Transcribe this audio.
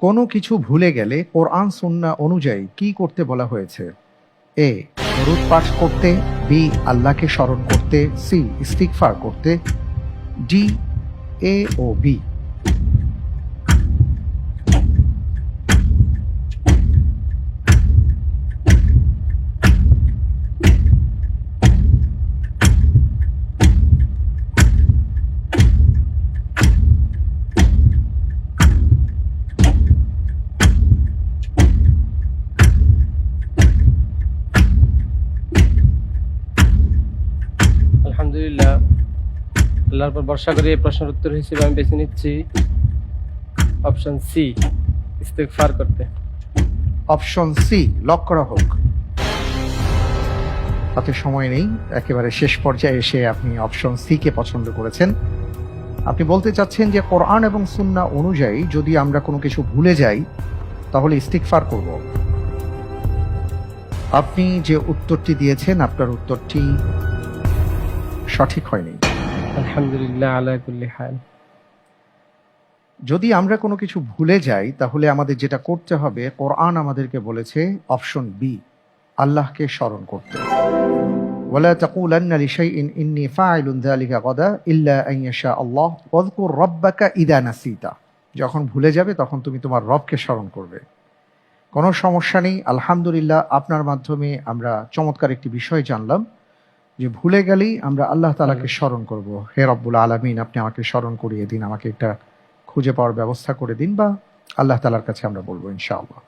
কোনো কিছু ভুলে গেলে কোরআন সুন্নাহ অনুযায়ী কি করতে বলা হয়েছে? এ, দরুদ পাঠ করতে, বি, আল্লাহকে স্মরণ করতে, সি, ইস্তিগফার করতে, ডি, এ ও বি। আলহামদুলিল্লাহ, আল্লাহর উপর ভরসা করে এই প্রশ্নের উত্তর হিসেবে আমি বেছে নিচ্ছি অপশন সি, ইস্তেগফার করতে। অপশন সি লক করা হোক। তাতে সময় নেই, একেবারে শেষ পর্যায়ে এসে আপনি অপশন সি কে পছন্দ করেছেন। আপনি বলতে চাচ্ছেন যে কোরআন এবং সুন্নাহ অনুযায়ী যদি আমরা কোনো কিছু ভুলে যাই তাহলে ইস্তিগফার করব। আপনি যে উত্তরটি দিয়েছেন আপনার উত্তরটি সঠিক হয়নি। আলহামদুলিল্লাহ আলা কুল্লি হাল। যদি আমরা কোনো কিছু ভুলে যাই তাহলে আমাদের যেটা করতে হবে, কোরআন আমাদেরকে বলেছে অপশন বি, আল্লাহকে স্মরণ করতে। ওয়ালা তাকুলান্না লিশাইইন ইন্নী ফাইলুন যালিকা গাদা ইল্লা আন ইয়াশা আল্লাহ ওয়াযকুর রাব্বাকা ইযা নাসিতা। যখন ভুলে যাবে তখন তুমি তোমার রবকে স্মরণ করবে। কোনো সমস্যা নেই, আলহামদুলিল্লাহ আপনার মাধ্যমে আমরা চমৎকার একটি বিষয় জানলাম যে ভুলে গেলেই আমরা আল্লাহ তাআলাকে স্মরণ করব। হে রব্বুল আলামিন, আপনি আমাকে স্মরণ করিয়ে দিন, আমাকে একটা খুঁজে পাওয়ার ব্যবস্থা করে দিন, বা আল্লাহ তাআলার কাছে আমরা বলবো ইনশাআল্লাহ।